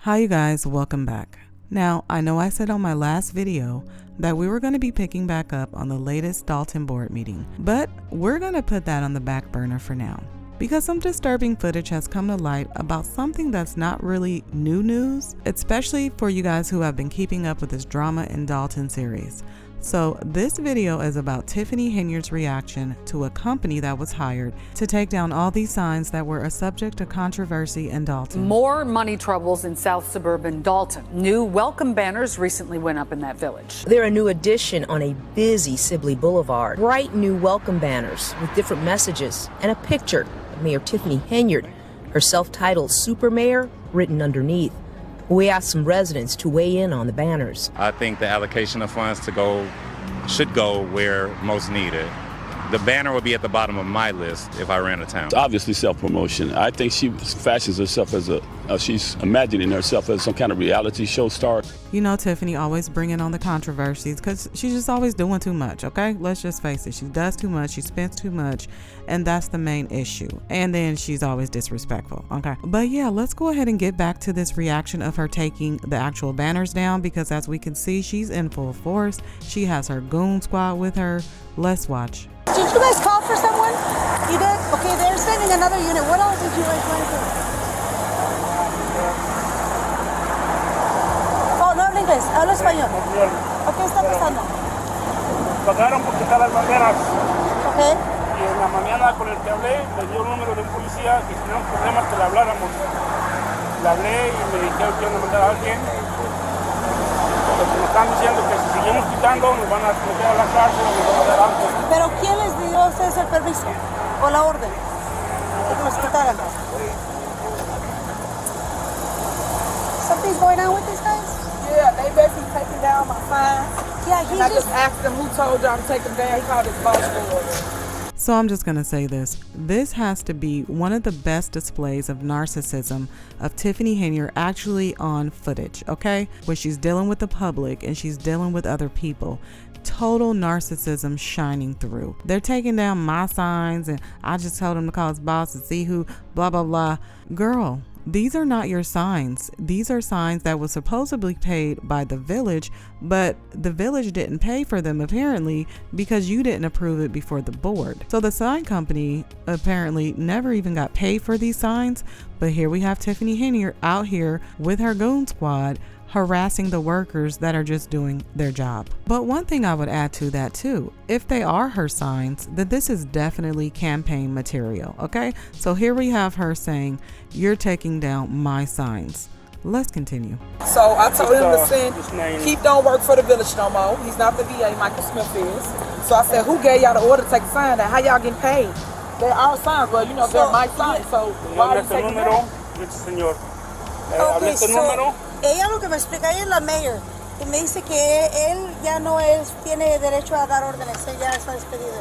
Hi you guys, welcome back. Now, I know I said on my last video that we were going to be picking back up on the latest Dolton board meeting, but we're going to put that on the back burner for now, because some disturbing footage has come to light about something that's not really new news, especially for you guys who have been keeping up with this Drama in Dolton series. So this video is about Tiffany Henyard's reaction to a company that was hired to take down all these signs that were a subject of controversy in Dolton. More money troubles in South suburban Dolton. New welcome banners recently went up in that village. They're a new addition on a busy Sibley Boulevard. Bright new welcome banners with different messages and a picture of Mayor Tiffany Henyard, her self-titled Super Mayor, written underneath. We asked some residents to weigh in on the banners. I think the allocation of funds should go where most needed. The banner would be at the bottom of my list if I ran a town. It's obviously self-promotion. I think she fashions herself as she's imagining herself as some kind of reality show star. You know, Tiffany always bringing on the controversies because she's just always doing too much, okay? Let's just face it. She does too much, she spends too much, and that's the main issue. And then she's always disrespectful, okay? But yeah, let's go ahead and get back to this reaction of her taking the actual banners down, because as we can see, she's in full force. She has her goon squad with her. Let's watch. Did you guys call for someone? You did? Okay, they're sending another unit. What else did you guys want to do? Oh, no habla inglés, habla español. ¿Qué está pasando? Pagaron por quitar las banderas. Ok. Y en la mañana con el que hablé, me dio un número de un policía que si teníamos problemas que le habláramos. Le hablé y me dijeron que iban a mandar a alguien. Porque nos están diciendo que si seguimos quitando nos van a meter a la cárcel o nos van a dar algo. ¿Pero quién les dio a ustedes el permiso o la orden de que los quitaran? Something's going on with these guys? Yeah, they basically taking down my signs. Yeah, And I just asked them who told y'all to take them down. He called his boss for it. So I'm just going to say this. This has to be one of the best displays of narcissism of Tiffany Henyard actually on footage, okay? Where she's dealing with the public and she's dealing with other people. Total narcissism shining through. They're taking down my signs and I just told him to call his boss and see who, blah, blah, blah. Girl, these are not your signs. These are signs that were supposedly paid by the village, but the village didn't pay for them apparently because you didn't approve it before the board. So the sign company apparently never even got paid for these signs, but here we have Tiffany Henyard out here with her goon squad harassing the workers that are just doing their job. But one thing I would add to that too, if they are her signs, then this is definitely campaign material, okay? So here we have her saying, you're taking down my signs. Let's continue. So I told him to send, Keith don't work for the village no more. He's not the VA, Michael Smith is. So I said, who gave y'all the order to take the sign down? How y'all getting paid? They're our signs, well, you know, they're my signs, so why are you taking them down? Okay, so ella lo que me explica, ella es la mayor y me dice que él ya no tiene derecho a dar órdenes, él ya está despedido.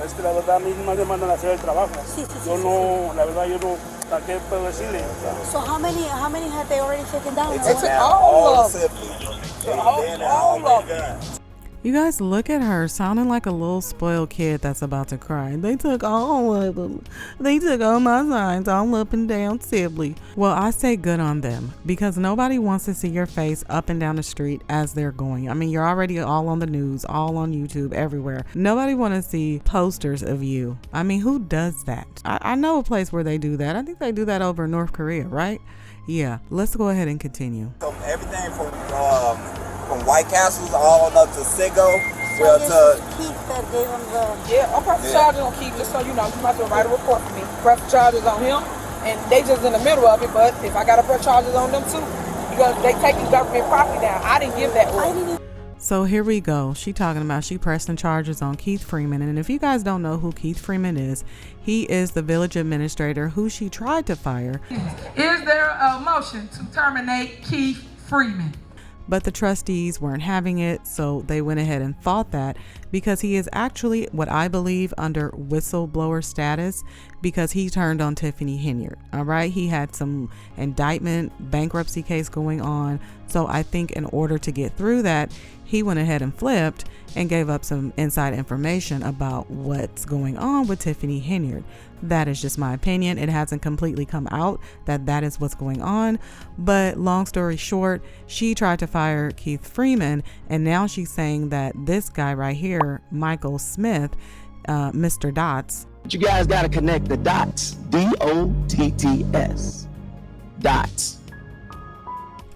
Es que la verdad a mí más me mandan a hacer el trabajo. Sí. Yo no, la verdad yo no, ¿a qué puedo decirle? So how many have they already taken down? It's all of them. All of them. You guys look at her sounding like a little spoiled kid that's about to cry. They took all of them. They took all my signs all up and down Sibley. Well, I say good on them, because nobody wants to see your face up and down the street as they're going. I mean, you're already all on the news, all on YouTube, everywhere. Nobody want to see posters of you. I mean, who does that? I know a place where they do that. I think they do that over in North Korea, right? Yeah, let's go ahead and continue. Everything from White Castles all up to Sego. Well, to Keith that gave him the... Yeah, I'm pressing charges on Keith, just so you know. You might have to write a report for me. Press charges on him, and they just in the middle of it, but if I got to press charges on them too, because they taking government property down. I didn't give that order. So here we go. She talking about she pressing charges on Keith Freeman. And if you guys don't know who Keith Freeman is, he is the village administrator who she tried to fire. Is there a motion to terminate Keith Freeman? But the trustees weren't having it, so they went ahead and fought that because he is actually what I believe under whistleblower status because he turned on Tiffany Henyard. All right. He had some indictment, bankruptcy case going on. So I think in order to get through that, he went ahead and flipped and gave up some inside information about what's going on with Tiffany Henyard. That is just my opinion. It hasn't completely come out that that is what's going on. But long story short, she tried to fire Keith Freeman, and now she's saying that this guy right here, Michael Smith, Mr. Dots. But you guys got to connect the dots. DOTTS. Dots.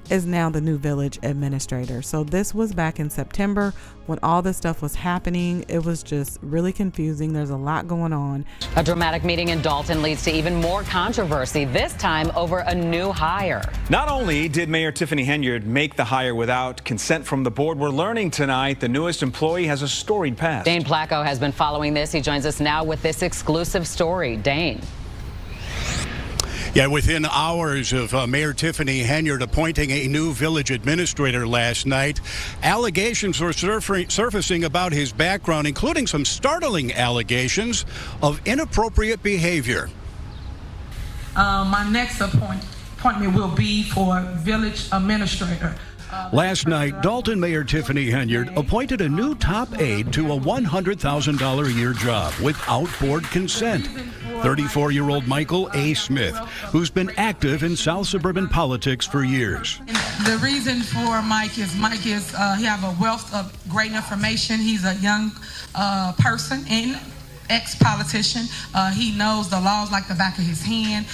Is now the new village administrator. So this was back in September when all this stuff was happening. It was just really confusing. There's a lot going on. A dramatic meeting in Dolton leads to even more controversy, this time over a new hire. Not only did Mayor Tiffany Henyard make the hire without consent from the board, we're learning tonight the newest employee has a storied past. Dane Placco has been following this. He joins us now with this exclusive story. Dane. Yeah, within hours of Mayor Tiffany Henyard appointing a new village administrator last night, allegations were surfacing about his background, including some startling allegations of inappropriate behavior. My next appointment will be for village administrator. Last night, Dolton Mayor Tiffany Henyard appointed a new top aide to a $100,000 a year job without board consent. 34-year-old Michael A. Smith, who's been active in South suburban politics for years. The reason for Mike is he have a wealth of great information. He's a young person and ex-politician. He knows the laws like the back of his hand.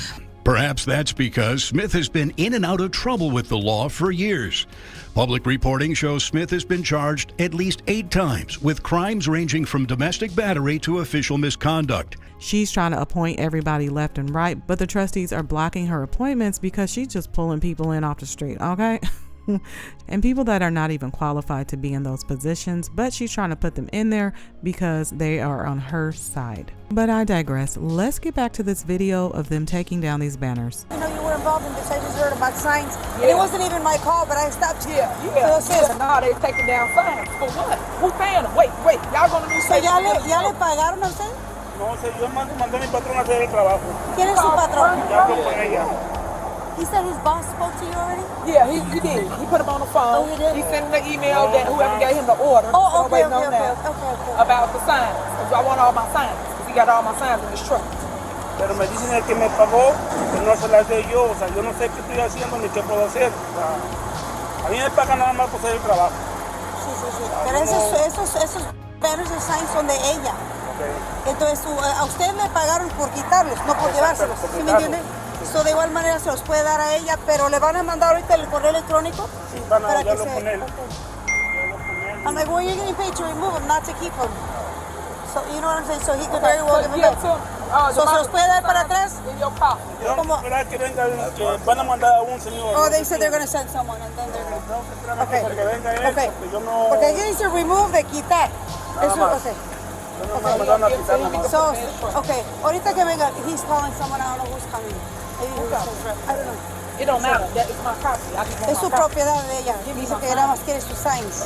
Perhaps that's because Smith has been in and out of trouble with the law for years. Public reporting shows Smith has been charged at least 8 times with crimes ranging from domestic battery to official misconduct. She's trying to appoint everybody left and right, but the trustees are blocking her appointments because she's just pulling people in off the street, okay? And people that are not even qualified to be in those positions, but she's trying to put them in there because they are on her side. But I digress. Let's get back to this video of them taking down these banners. I know you were involved in this. I just heard about signs. Yeah. And it wasn't even my call, but I stopped you. Yeah. No, they're taking down signs. For what? Who paying them? Wait. Y'all gonna do so ya le pagaron a usted? No sé, yo mandé a mi patrón a hacer el trabajo. ¿Quién es su patrón? Ya habló con ella. He said his boss spoke to you already? Yeah, he did. He put him on the phone. Oh, he did? He sent him the email that whoever gave him the order. Oh, okay. About the signs. Because I want all my signs. Because he got all my signs in his truck. Pero me dicen el que me pagó, que no se las doy yo. O sea, yo no sé qué estoy haciendo ni qué puedo hacer. O sea, a mí me pagan nada más por hacer el trabajo. Sí. Pero esos banners and signs son de ella. Okay. Entonces, a usted le pagaron por quitarlos, no por llevárselos. ¿Sí me entiende? So, de igual manera se los puede dar a ella, pero le van a mandar ahorita el correo electrónico. Sí, van a hablarlo con él. I'm like, well, you're getting paid to remove them, not to keep them. So, you know what I'm saying? So he could very well give them back. So, ¿se los puede dar para atrás? ¿Cómo? Que venga, que van a mandar a un señor. Oh, they said they're going to send someone, and then they're going to... Okay. Porque aquí dice remove de quitar. Eso, okay. So, okay, ahorita que venga, he's calling someone, I don't know who's coming. I don't know. It don't matter. That is my property. Es su propiedad de ella. Dice que nada más quiere sus signs.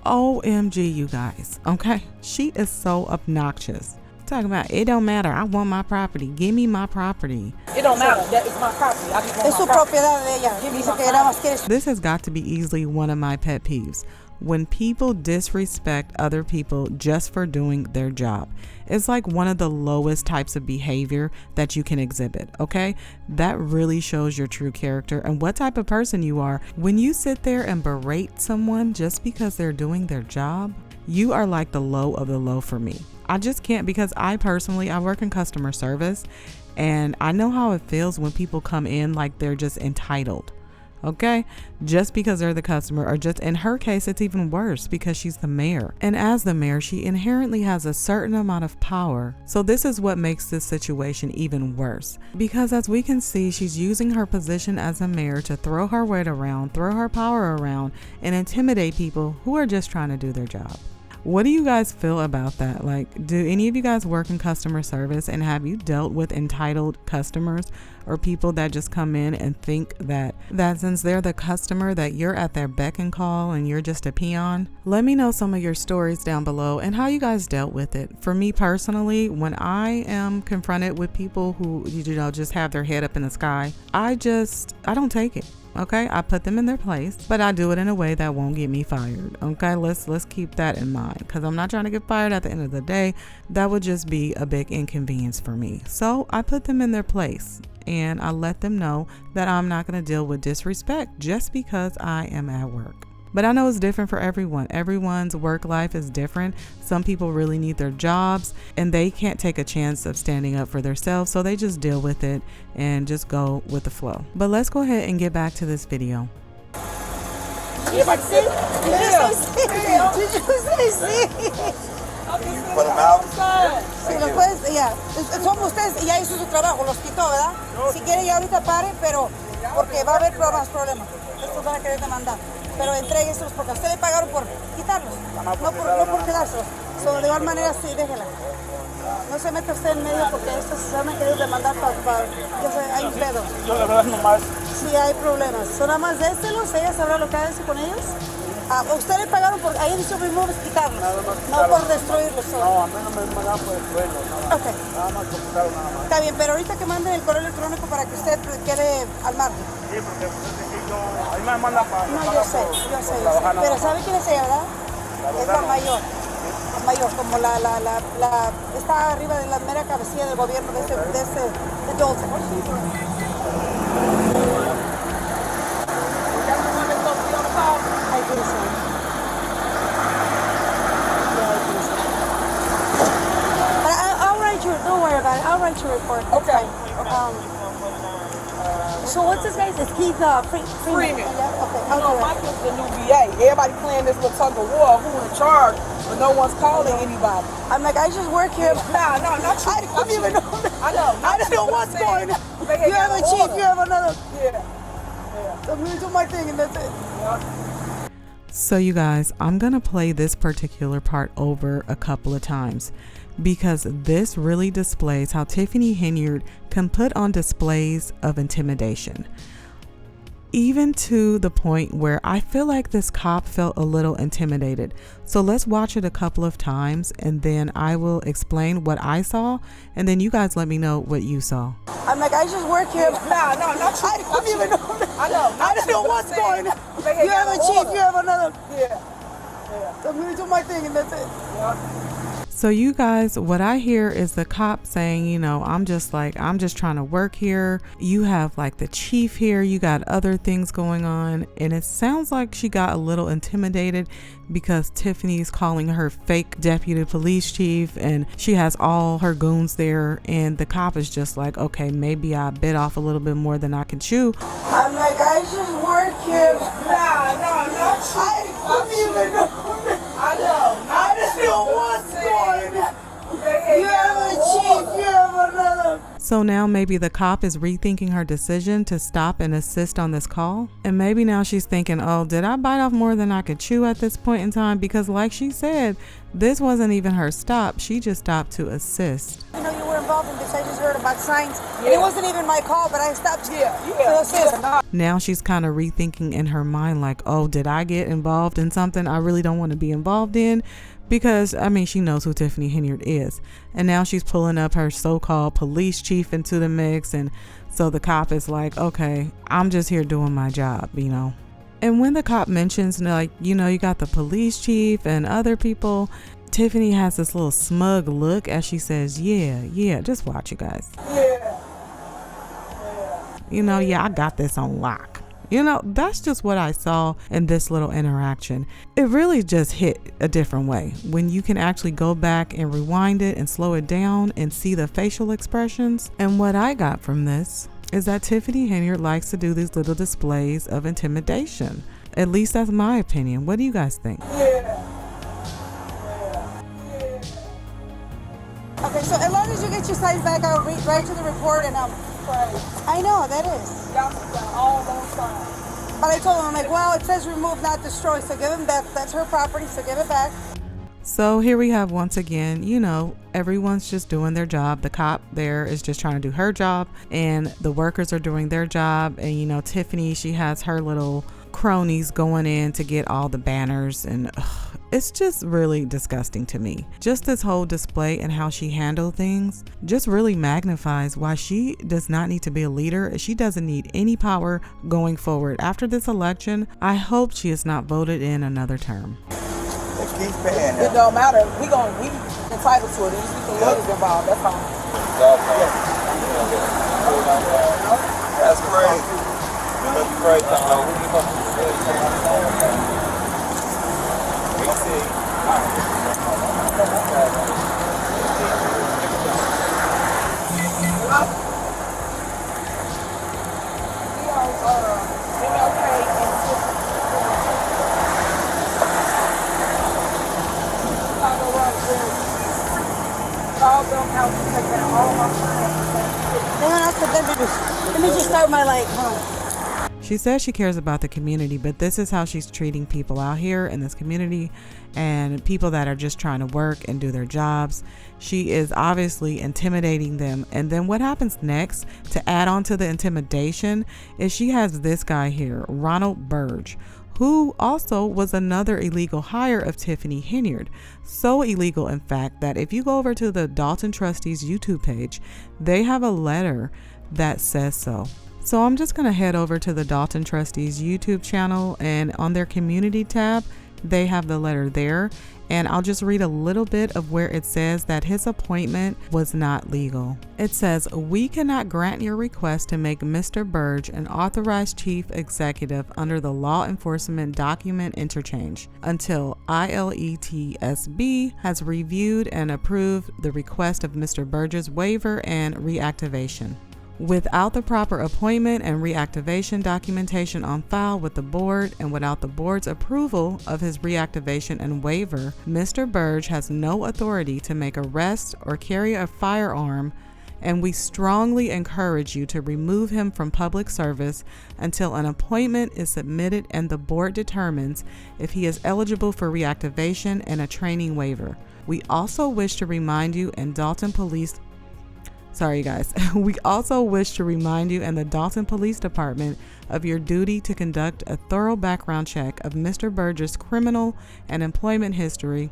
OMG, you guys. Okay, she is so obnoxious. Talking about it don't matter. I want my property. Give me my property. It don't matter. That is my property. Es su propiedad de ella. Dice que nada más quiere. This has got to be easily one of my pet peeves. When people disrespect other people just for doing their job. It's like one of the lowest types of behavior that you can exhibit, okay? That really shows your true character and what type of person you are. When you sit there and berate someone just because they're doing their job, you are like the low of the low for me. I just can't, because I work in customer service, and I know how it feels when people come in like they're just entitled. Okay, just because they're the customer, or just in her case, it's even worse because she's the mayor. And as the mayor, she inherently has a certain amount of power. So this is what makes this situation even worse. Because as we can see, she's using her position as a mayor to throw her weight around, throw her power around, and intimidate people who are just trying to do their job. What do you guys feel about that? Like, do any of you guys work in customer service, and have you dealt with entitled customers or people that just come in and think that since they're the customer that you're at their beck and call and you're just a peon? Let me know some of your stories down below and how you guys dealt with it. For me personally, when I am confronted with people who, you know, just have their head up in the sky, I don't take it. Okay, I put them in their place, but I do it in a way that won't get me fired. Okay, let's keep that in mind, because I'm not trying to get fired at the end of the day. That would just be a big inconvenience for me. So I put them in their place and I let them know that I'm not going to deal with disrespect just because I am at work. But I know it's different for everyone. Everyone's work life is different. Some people really need their jobs and they can't take a chance of standing up for themselves, so they just deal with it and just go with the flow. But let's go ahead and get back to this video. Did you say Put them out. Si los puedes, ya, son ustedes, ya hizo su trabajo, los quitó, ¿verdad? Si quiere ya ahorita pare, pero porque va a haber más problemas. Estos van a querer demandar. Pero entrégueselos porque a usted le pagaron por quitarlos, no por quedárselos. So, de igual manera, sí, déjela. No se meta usted en medio porque estos se van a querer demandar para ya sé, hay un pedo. Yo la verdad nomás. Sí, hay problemas. So, nada más déselos, ella sabrá lo que hace con ellos. A usted le pagaron por, ahí dice remove, quitarlos, no por destruirlos. No, a mí no me mandaron por destruirlos, nada. Okay. Nada más por quitarlos, nada más. Está bien, pero ahorita que manden el correo electrónico para que usted quede al margen. Sí, porque ahí me mandan para... No, yo sé. Pero ¿sabe quién es ella, verdad? Es la mayor. La mayor, como la está arriba de la mera cabecilla del gobierno de Dolton. I'll write your, don't worry about it. I'll write your report. Okay. So what's his name? It's Keith Freeman. Yeah, okay. You know, Michael's the new VA. Everybody playing this little tug of war, who in charge, but no one's calling anybody. I'm like, I just work here. No, not you. I don't even know. I know. I don't know what's going on. You have a chief, you have another. Yeah. I'm going to do my thing and that's it. Yeah. So you guys, I'm going to play this particular part over a couple of times because this really displays how Tiffany Henyard can put on displays of intimidation. Even to the point where I feel like this cop felt a little intimidated. So let's watch it a couple of times and then I will explain what I saw and then you guys let me know what you saw. I'm like, I just work here. No, not you. I don't even know. I know. I don't know what's going on. You have a chief, you have another. Yeah. I'm going to do my thing and that's it. Yeah. So you guys, what I hear is the cop saying, you know, I'm just trying to work here. You have like the chief here. You got other things going on. And it sounds like she got a little intimidated because Tiffany's calling her fake deputy police chief and she has all her goons there. And the cop is just like, okay, maybe I bit off a little bit more than I can chew. I'm like, I just work here. No, not you. I don't even know. I know. I just know what's going on. You have a chief, you have another. So now maybe the cop is rethinking her decision to stop and assist on this call. And maybe now she's thinking, oh, did I bite off more than I could chew at this point in time? Because like she said, this wasn't even her stop. She just stopped to assist. You know, you were involved in this. I just heard about signs. Yeah. And it wasn't even my call, but I stopped to assist. Now she's kind of rethinking in her mind like, oh, did I get involved in something I really don't want to be involved in? Because, I mean, she knows who Tiffany Henyard is. And now she's pulling up her so-called police chief into the mix. And so the cop is like, okay, I'm just here doing my job, you know. And when the cop mentions, like, you know, you got the police chief and other people, Tiffany has this little smug look as she says, yeah, just watch you guys. Yeah. You know, yeah, I got this on lock. You know, that's just what I saw in this little interaction. It really just hit a different way when you can actually go back and rewind it and slow it down and see the facial expressions. And what I got from this is that Tiffany Henyard likes to do these little displays of intimidation. At least that's my opinion. What do you guys think? Yeah. Okay, so as long as you get your size back, I'll write to the report and I know, that is. All those signs. But I told him, I'm like, well, it says remove, not destroy, so give him that. That's her property, so give it back. So here we have once again, everyone's just doing their job. The cop there is just trying to do her job, and the workers are doing their job. And Tiffany, she has her little cronies going in to get all the banners, and it's just really disgusting to me. Just this whole display and how she handled things just really magnifies why she does not need to be a leader. She doesn't need any power going forward. After this election, I hope she is not voted in another term. It don't matter. We entitled to it. Just get the lawyers involved. That's all. That's great. That's great, Tom. Let me just start my leg. She says she cares about the community, but this is how she's treating people out here in this community and people that are just trying to work and do their jobs. She is obviously intimidating them. And then what happens next to add on to the intimidation is she has this guy here, Ronald Burge, who also was another illegal hire of Tiffany Henyard. So illegal, in fact, that if you go over to the Dolton Trustees YouTube page, they have a letter that says so. So I'm just going to head over to the Dolton Trustees YouTube channel, and on their community tab, they have the letter there. And I'll just read a little bit of where it says that his appointment was not legal. It says, "We cannot grant your request to make Mr. Burge an authorized chief executive under the law enforcement document interchange until ILETSB has reviewed and approved the request of Mr. Burge's waiver and reactivation. Without the proper appointment and reactivation documentation on file with the board and without the board's approval of his reactivation and waiver, Mr. Burge has no authority to make arrests or carry a firearm, and we strongly encourage you to remove him from public service until an appointment is submitted and the board determines if he is eligible for reactivation and a training waiver. We also wish to remind you and Dolton Police We also wish to remind you and the Dolton Police Department of your duty to conduct a thorough background check of Mr. Burge's criminal and employment history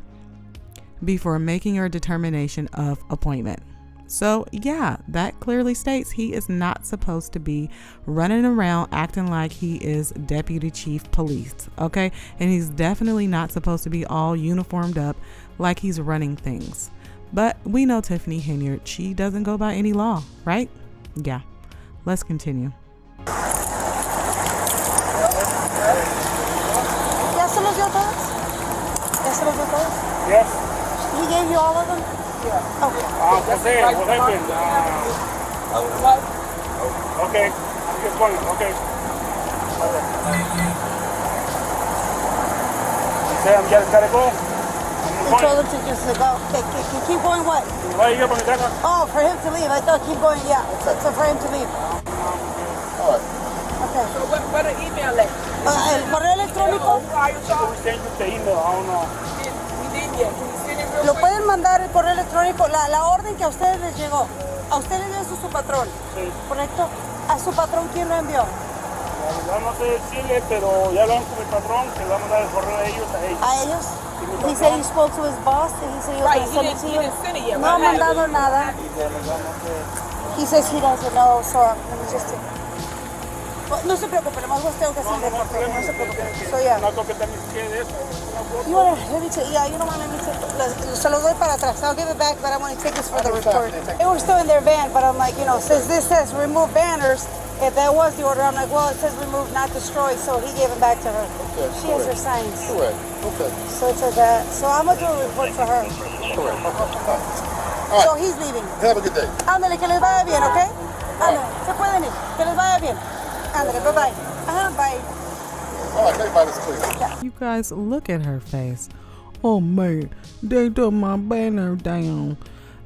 before making your determination of appointment." So yeah, that clearly states he is not supposed to be running around acting like he is deputy chief police, okay? And he's definitely not supposed to be all uniformed up like he's running things. But we know Tiffany Henyard, she doesn't go by any law, right? Yeah, let's continue. Yes. He gave you all of them? Yeah. Okay. What happened? Okay. I'm just going. Okay. You say I'm just gotta go? He told him to just go. Keep going what? Oh, for him to leave. I thought keep going, yeah. So for him to leave. All right. Okay. So what an email at? El correo electrónico. Lo pueden mandar el correo electrónico. La orden que a ustedes les llegó. A ustedes les dio su patrón. Sí. ¿Correcto? A su patrón, ¿quién lo envió? Ya no sé decirle, pero ya hablaron con mi patrón, que le va a mandar el correo de ellos a ellos. ¿A ellos? He said he spoke to his boss and he said he was going to send it to you. No ha mandado nada. He says he doesn't know, so let me just... No se preocupe, lo más tengo que hacer el reporte. No se preocupe. So yeah. You want to, let me take, yeah, you don't want to let me take, se lo doy para atrás. I'll give it back, but I want to take this for the report. They were still in their van, but I'm like, since this says remove banners, if that was the order, I'm like, well, it says remove, not destroy, so he gave it back to her. Okay, she has her signs. Correct. Okay. So it's like that. So I'm going to do a report for her. Correct. Right. So he's leaving. Have a good day. Ándale, que les vaya bien, ¿ok? Ándale, se pueden ir. Que les vaya bien. Ándale, bye-bye. Bye. All right, everybody's clear. You guys, look at her face. Oh, man, they took my banner down.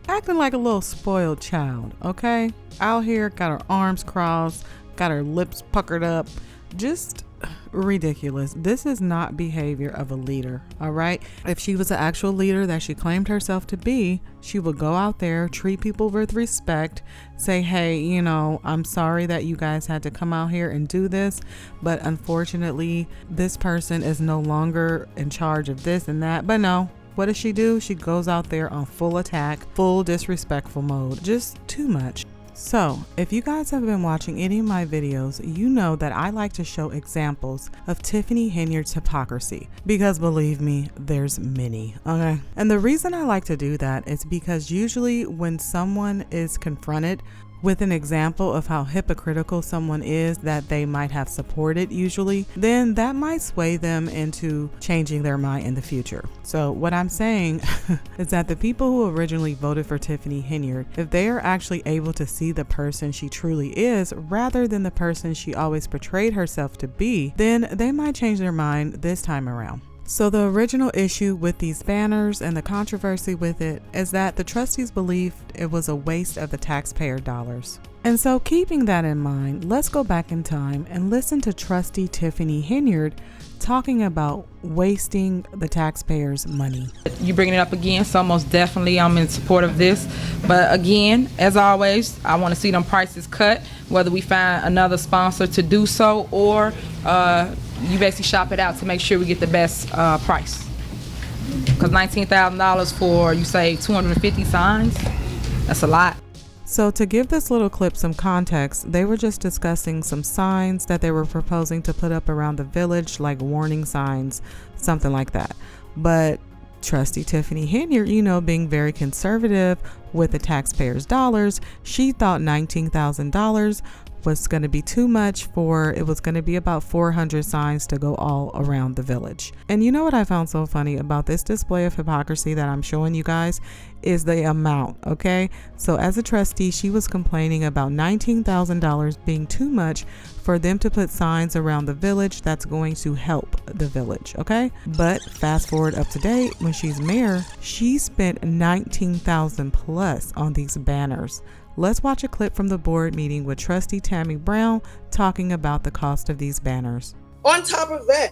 Acting like a little spoiled child, okay? Out here, got her arms crossed, got her lips puckered up. Just ridiculous. This is not behavior of a leader, all right? If she was an actual leader that she claimed herself to be, she would go out there, treat people with respect, say, hey, you know, I'm sorry that you guys had to come out here and do this, but unfortunately, this person is no longer in charge of this and that. But no, what does she do? She goes out there on full attack, full disrespectful mode, just too much. So, if you guys have been watching any of my videos, you know that I like to show examples of Tiffany Henyard's hypocrisy, because believe me, there's many, okay? And the reason I like to do that is because usually when someone is confronted with an example of how hypocritical someone is that they might have supported usually, then that might sway them into changing their mind in the future. So what I'm saying is that the people who originally voted for Tiffany Henyard, if they are actually able to see the person she truly is rather than the person she always portrayed herself to be, then they might change their mind this time around. So the original issue with these banners and the controversy with it is that the trustees believed it was a waste of the taxpayer dollars. And so keeping that in mind, let's go back in time and listen to Trustee Tiffany Henyard talking about wasting the taxpayers' money. You bringing it up again, so most definitely I'm in support of this. But again, as always, I want to see them prices cut, whether we find another sponsor to do so or you basically shop it out to make sure we get the best price. Because $19,000 for, you say, 250 signs, that's a lot. So to give this little clip some context, they were just discussing some signs that they were proposing to put up around the village, like warning signs, something like that. But Trustee Tiffany Henyard, you know, being very conservative with the taxpayers' dollars, she thought $19,000 was going to be too much for, it was going to be about 400 signs to go all around the village. And you know what I found so funny about this display of hypocrisy that I'm showing you guys is the amount, okay? So as a trustee, she was complaining about $19,000 being too much for them to put signs around the village that's going to help the village, okay? But fast forward up to date, when she's mayor, she spent $19,000 plus on these banners. Let's watch a clip from the board meeting with Trustee Tammy Brown talking about the cost of these banners. On top of that,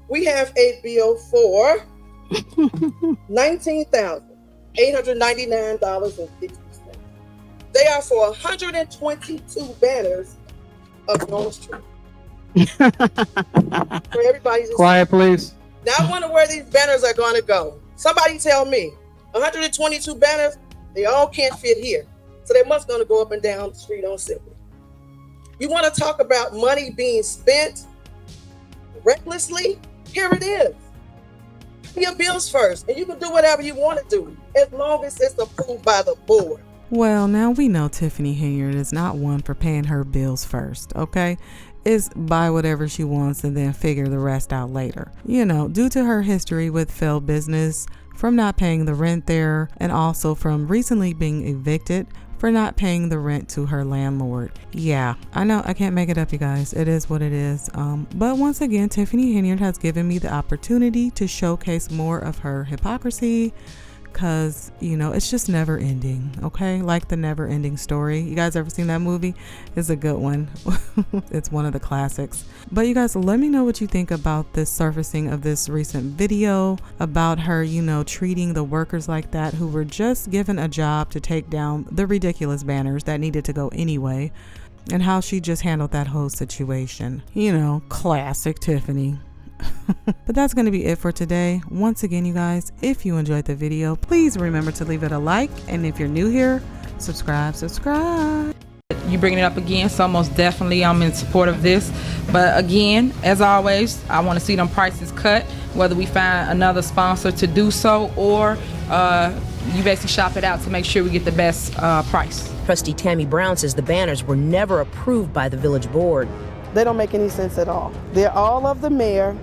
we have a bill for $19,899.50. They are for 122 banners of North Street. For everybody's quiet, please. Now I wonder where these banners are going to go. Somebody tell me. 122 banners, they all can't fit here. So they must going to go up and down the street on Sibley. You want to talk about money being spent recklessly? Here it is. Pay your bills first, and you can do whatever you want to do, as long as it's approved by the board. Well, now we know Tiffany Henyard is not one for paying her bills first, okay? It's buy whatever she wants and then figure the rest out later. You know, due to her history with failed business, from not paying the rent there, and also from recently being evicted for not paying the rent to her landlord. Yeah, I know, I can't make it up, you guys. It is what it is. But once again, Tiffany Henyard has given me the opportunity to showcase more of her hypocrisy, because, you know, it's just never ending, okay? Like the Never Ending Story. You guys ever seen that movie? It's a good one. It's one of the classics. But you guys, let me know what you think about this surfacing of this recent video about her, you know, treating the workers like that who were just given a job to take down the ridiculous banners that needed to go anyway, and how she just handled that whole situation. You know, classic Tiffany. But that's going to be it for today. Once again, you guys, if you enjoyed the video, please remember to leave it a like, and if you're new here, subscribe. You bringing it up again, so most definitely I'm in support of this. But again, as always, I want to see them prices cut, whether we find another sponsor to do so or you basically shop it out to make sure we get the best price. Trustee Tammy Brown says the banners were never approved by the village board. They don't make any sense at all. They're all of the mayor.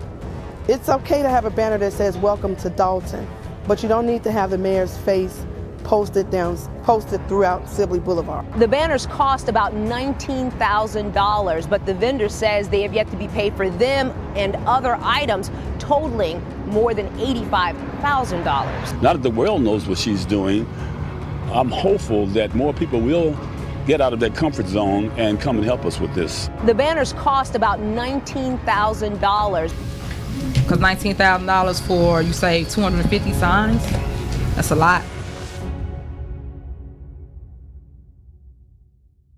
It's okay to have a banner that says welcome to Dolton, but you don't need to have the mayor's face posted throughout Sibley Boulevard. The banners cost about $19,000, but the vendor says they have yet to be paid for them and other items totaling more than $85,000. Now that the world knows what she's doing, I'm hopeful that more people will get out of their comfort zone and come and help us with this. The banners cost about $19,000. Because $19,000 for, you say, 250 signs, that's a lot.